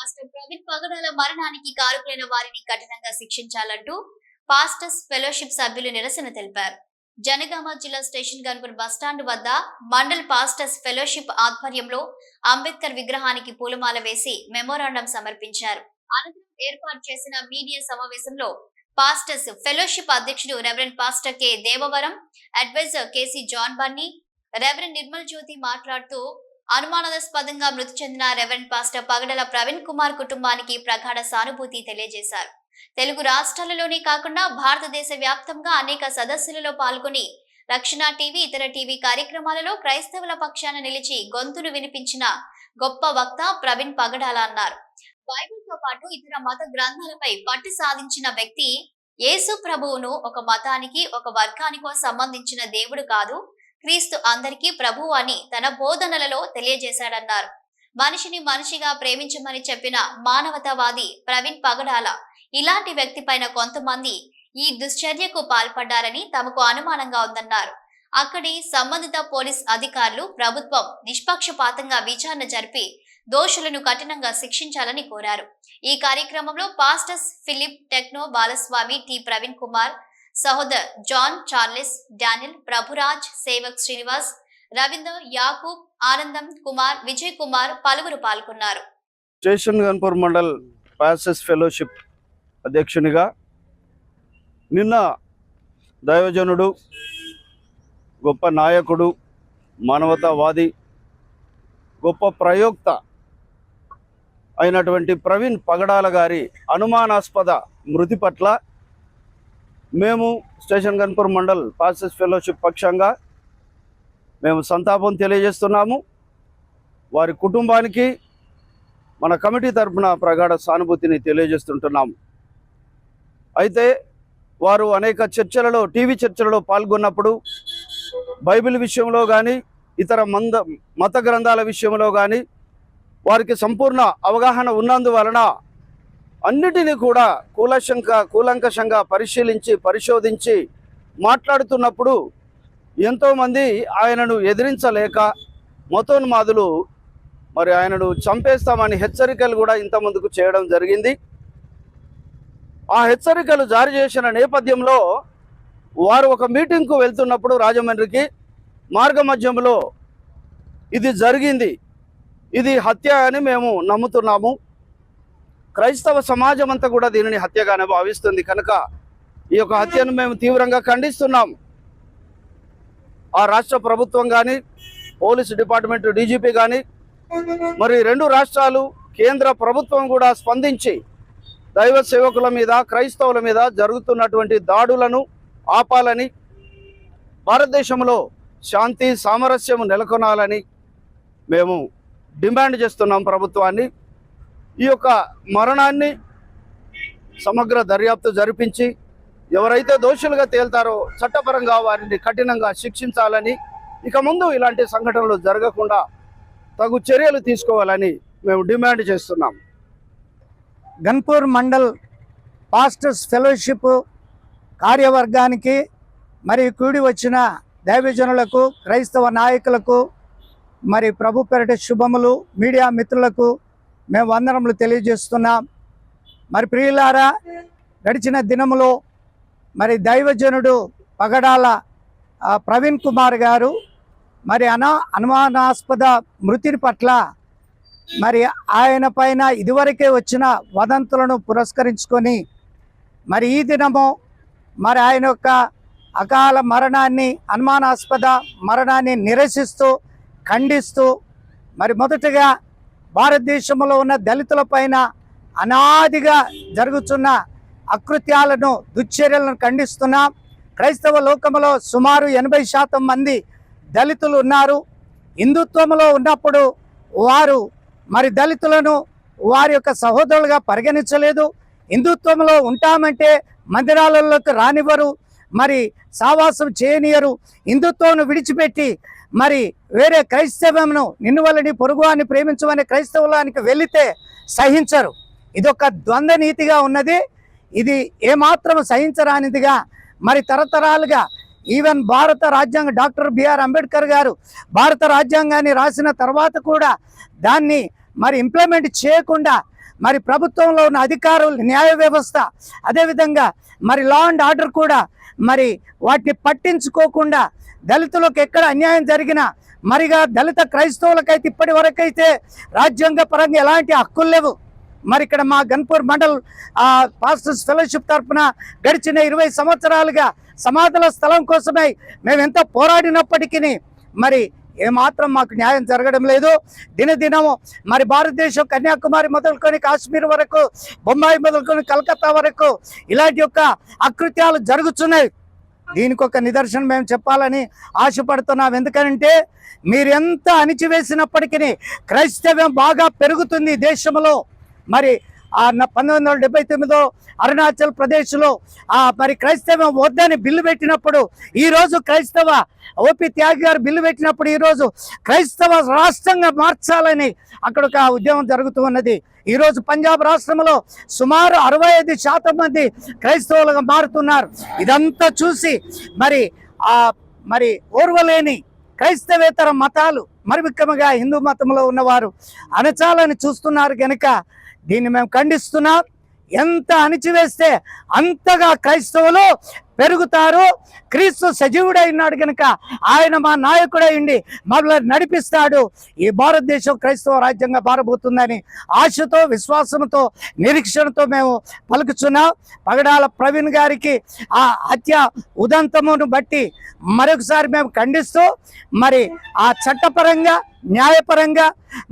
Pastor Praveen పగడాల మరణానికి కారకులైన వారిని కఠినంగా శిక్షించాలంటూ పాస్టర్స్ ఫెలోషిప్ సభ్యులు నిరసన తెలిపారు. జనగామ జిల్లా స్టేషన్ గన్పూర్ బస్టాండ్ వద్ద మండల్ పాస్టర్స్ ఫెలోషిప్ ఆధ్వర్యంలో అంబేద్కర్ విగ్రహానికి పూలమాల వేసి మెమోరాండం సమర్పించారు. అనంతరం ఏర్పాటు చేసిన మీడియా సమావేశంలో పాస్టర్స్ ఫెలోషిప్ అధ్యక్షుడు reverend pastor K Devavaram, advisor KC John Bunny, reverend Nirmal Jyothi మాట్లాడుతూ అనుమానాస్పదంగా మృతి చెందిన రెవరెండ్ పాస్టర్ పగడాల ప్రవీణ్ కుమార్ కుటుంబానికి ప్రగాఢ సానుభూతి తెలియజేశారు. తెలుగు రాష్ట్రాలలోనే కాకుండా భారతదేశ వ్యాప్తంగా అనేక సదస్సులలో పాల్గొని రక్షణ టీవీ, ఇతర టీవీ కార్యక్రమాలలో క్రైస్తవుల పక్షాన నిలిచి గొంతును వినిపించిన గొప్ప వక్త ప్రవీణ్ పగడాల అన్నారు. బైబిల్తో పాటు ఇతర మత గ్రంథాలపై పట్టు సాధించిన వ్యక్తి. యేసు ప్రభువును ఒక మతానికి, ఒక వర్గానికో సంబంధించిన దేవుడు కాదు, క్రీస్తు అందరికీ ప్రభువు అని తన బోధనలలో తెలియజేశాడన్నారు. మనిషిని మనిషిగా ప్రేమించమని చెప్పిన మానవతావాది ప్రవీణ్ పగడాల ఇలాంటి వ్యక్తి పైన కొంతమంది ఈ దుశ్చర్యకు పాల్పడ్డారని తమకు అనుమానంగా ఉందన్నారు. అక్కడి సంబంధిత పోలీస్ అధికారులు, ప్రభుత్వం నిష్పక్షపాతంగా విచారణ జరిపి దోషులను కఠినంగా శిక్షించాలని కోరారు. ఈ కార్యక్రమంలో pastors Philip, techno Balaswamy, T Praveen Kumar, Sahodar John, Charles, Daniel, Prabhuraj, Sevak Srinivas, Ravinder, Yakub, Anandam Kumar, Vijay Kumar పలువురు పాల్గొన్నారు. Station Ghanpur mandal pastors fellowship అధ్యక్షునిగా నిన్న దైవజనుడు, గొప్ప నాయకుడు, మానవతావాది, గొప్ప ప్రయోక్త అయినటువంటి ప్రవీణ్ పగడాల గారి అనుమానాస్పద మృతి పట్ల మేము station Ghanpur mandal pastors fellowship పక్షంగా మేము సంతాపం తెలియజేస్తున్నాము. వారి కుటుంబానికి మన కమిటీ తరఫున ప్రగాఢ సానుభూతిని తెలియజేస్తుంటున్నాము. అయితే వారు అనేక చర్చలలో, టీవీ చర్చలలో పాల్గొన్నప్పుడు బైబిల్ విషయంలో కానీ, ఇతర మత గ్రంథాల విషయంలో కానీ వారికి సంపూర్ణ అవగాహన ఉన్నందువలన అన్నిటినీ కూడా కూలంకషంగా పరిశోధించి మాట్లాడుతున్నప్పుడు ఎంతోమంది ఆయనను ఎదిరించలేక మతోన్మాదులు మరి ఆయనను చంపేస్తామని హెచ్చరికలు కూడా ఇంతమందుకు చేయడం జరిగింది. ఆ హెచ్చరికలు జారీ చేసిన నేపథ్యంలో వారు ఒక మీటింగ్కు వెళ్తున్నప్పుడు రాజమండ్రికి మార్గ మధ్యంలో ఇది జరిగింది. ఇది హత్య అని మేము నమ్ముతున్నాము. క్రైస్తవ సమాజం అంతా కూడా దీనిని హత్యగానే భావిస్తుంది కనుక ఈ యొక్క హత్యను మేము తీవ్రంగా ఖండిస్తున్నాం. ఆ రాష్ట్ర ప్రభుత్వం కానీ, పోలీసు డిపార్ట్మెంట్ డీజీపీ కానీ, మరి 2 రాష్ట్రాలు, కేంద్ర ప్రభుత్వం కూడా స్పందించి దైవ సేవకుల మీద, క్రైస్తవుల మీద జరుగుతున్నటువంటి దాడులను ఆపాలని, భారతదేశంలో శాంతి సామరస్యం నెలకొనాలని మేము డిమాండ్ చేస్తున్నాం ప్రభుత్వాన్ని. ఈ యొక్క మరణాన్ని సమగ్ర దర్యాప్తు జరిపించి ఎవరైతే దోషులుగా తేల్తారో చట్టపరంగా వారిని కఠినంగా శిక్షించాలని, ఇక ముందు ఇలాంటి సంఘటనలు జరగకుండా తగు చర్యలు తీసుకోవాలని మేము డిమాండ్ చేస్తున్నాం. గన్పూర్ మండల్ పాస్టర్స్ ఫెలోషిప్ కార్యవర్గానికి మరి కూడి వచ్చిన దైవజనులకు, క్రైస్తవ నాయకులకు, మరి ప్రభు పేరిట శుభములు, మీడియా మిత్రులకు మేము వందనములు తెలియజేస్తున్నాం. మరి ప్రియులారా, గడిచిన దినములో మరి దైవజనుడు పగడాల ప్రవీణ్ కుమార్ గారు మరి అనుమానాస్పద మృతి పట్ల మరి ఆయన పైన ఇదివరకే వచ్చిన వదంతులను పురస్కరించుకొని మరి ఈ దినము మరి ఆయన యొక్క అకాల మరణాన్ని, అనుమానాస్పద మరణాన్ని నిరసిస్తూ, ఖండిస్తూ మరి మొదటగా భారతదేశంలో ఉన్న దళితుల పైన అనాదిగా జరుగుతున్న అకృత్యాలను, దుశ్చర్యలను ఖండిస్తున్నాం. క్రైస్తవ లోకంలో సుమారు 80% మంది దళితులు ఉన్నారు. హిందుత్వంలో ఉన్నప్పుడు వారు మరి దళితులను వారి యొక్క సహోదరులుగా పరిగణించలేదు. హిందుత్వంలో ఉంటామంటే మందిరాలలోకి రానివ్వరు, మరి సావాసం చేయనియరు. హిందుత్వం విడిచిపెట్టి మరి వేరే క్రైస్తవమును, నిన్ను వల్లని పొరుగువాన్ని ప్రేమించమని క్రైస్తవులానికి వెళితే సహించరు. ఇదొక ద్వంద్వ నీతిగా ఉన్నది. ఇది ఏమాత్రం సహించరానిదిగా మరి తరతరాలుగా ఈవెన్ భారత రాజ్యాంగ డాక్టర్ బిఆర్ అంబేద్కర్ గారు భారత రాజ్యాంగాన్ని రాసిన తర్వాత కూడా దాన్ని మరి ఇంప్లిమెంట్ చేయకుండా మరి ప్రభుత్వంలో ఉన్న అధికారులు, న్యాయ వ్యవస్థ, అదేవిధంగా మరి లా అండ్ ఆర్డర్ కూడా మరి వాటిని పట్టించుకోకుండా దళితులకు ఎక్కడ అన్యాయం జరిగినా, మరిగా దళిత క్రైస్తవులకైతే ఇప్పటి వరకైతే రాజ్యాంగ పరంగా ఎలాంటి హక్కులు లేవు. మరి ఇక్కడ మా గన్పూర్ మండల్ పాస్టర్స్ ఫెలోషిప్ తరఫున గడిచిన 20 సంవత్సరాలుగా సమాధుల స్థలం కోసమై మేము ఎంతో పోరాడినప్పటికీ మరి ఏమాత్రం మాకు న్యాయం జరగడం లేదు. దినదినము మరి భారతదేశం కన్యాకుమారి మొదలుకొని కాశ్మీర్ వరకు, బొంబాయి మొదలుకొని కలకత్తా వరకు ఇలాంటి యొక్క అకృత్యాలు జరుగుతున్నాయి. దీనికి ఒక నిదర్శనం మేము చెప్పాలని ఆశపడుతున్నాం. ఎందుకంటే మీరు ఎంత అణిచివేసినప్పటికీ క్రైస్తవ్యం బాగా పెరుగుతుంది దేశంలో. మరి 1979 అరుణాచల్ ప్రదేశ్లో మరి క్రైస్తవం వద్దని బిల్లు పెట్టినప్పుడు, ఈరోజు క్రైస్తవ ఓపి త్యాగి గారు బిల్లు పెట్టినప్పుడు ఈరోజు క్రైస్తవ రాష్ట్రంగా మార్చాలని అక్కడ ఒక ఉద్యమం జరుగుతూ ఉన్నది. ఈరోజు పంజాబ్ రాష్ట్రంలో సుమారు 65% మంది క్రైస్తవులుగా మారుతున్నారు. ఇదంతా చూసి మరి ఓర్వలేని క్రైస్తవేతర మతాలు, మరి ముఖ్యంగా హిందూ మతంలో ఉన్నవారు అణచాలని చూస్తున్నారు కనుక దీన్ని మేము ఖండిస్తున్నాం. ఎంత అణిచివేస్తే అంతగా క్రైస్తవులు పెరుగుతారు. క్రీస్తు సజీవుడై ఉన్నాడు కనుక ఆయన మా నాయకుడైండి మమ్మల్ని నడిపిస్తాడు. ఈ భారతదేశం క్రైస్తవ రాజ్యంగా మారబోతుందని ఆశతో, విశ్వాసంతో, నిరీక్షణతో మేము పలుకుతున్నాం. పగడాల ప్రవీణ్ గారికి ఆ హత్య ఉదంతమును బట్టి మరొకసారి మేము ఖండిస్తూ మరి ఆ చట్టపరంగా, న్యాయపరంగా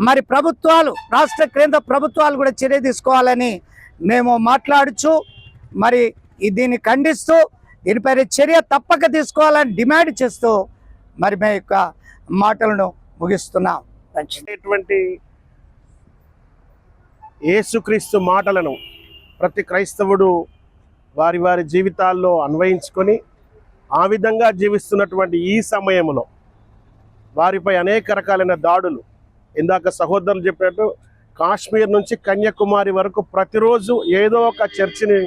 మరి ప్రభుత్వాలు, రాష్ట్ర కేంద్ర ప్రభుత్వాలు కూడా చర్య తీసుకోవాలని మేము మాట్లాడుచు మరి దీన్ని ఖండిస్తూ దీనిపైన చర్య తప్పక తీసుకోవాలని డిమాండ్ చేస్తూ మరి మీ యొక్క మాటలను ముగిస్తున్నాం. యేసుక్రీస్తు మాటలను ప్రతి క్రైస్తవుడు వారి వారి జీవితాల్లో అన్వయించుకొని ఆ విధంగా జీవిస్తున్నటువంటి ఈ సమయంలో వారిపై అనేక రకాలైన దాడులు, ఇందాక సహోదరులు చెప్పినట్టు కాశ్మీర్ నుంచి కన్యాకుమారి వరకు ప్రతిరోజు ఏదో ఒక చర్చిని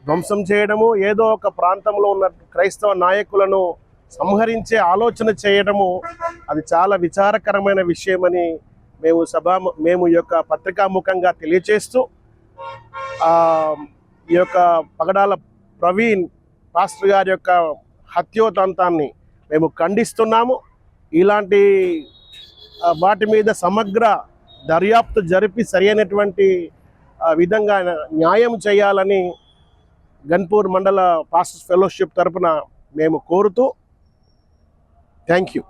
ధ్వంసం చేయడము, ఏదో ఒక ప్రాంతంలో ఉన్న క్రైస్తవ నాయకులను సంహరించే ఆలోచన చేయడము, అది చాలా విచారకరమైన విషయమని మేము ఈ యొక్క పత్రికాముఖంగా తెలియచేస్తూ ఈ యొక్క పగడాల ప్రవీణ్ పాస్టర్ గారి యొక్క హత్యోదంతాన్ని మేము ఖండిస్తున్నాము. ఇలాంటి వాటి మీద సమగ్ర దర్యాప్తు జరిపి సరైనటువంటి విధంగా న్యాయం చేయాలని గన్పూర్ మండల పాస్టర్స్ ఫెలోషిప్ తరపున మేము కోరుతూ థ్యాంక్ యూ.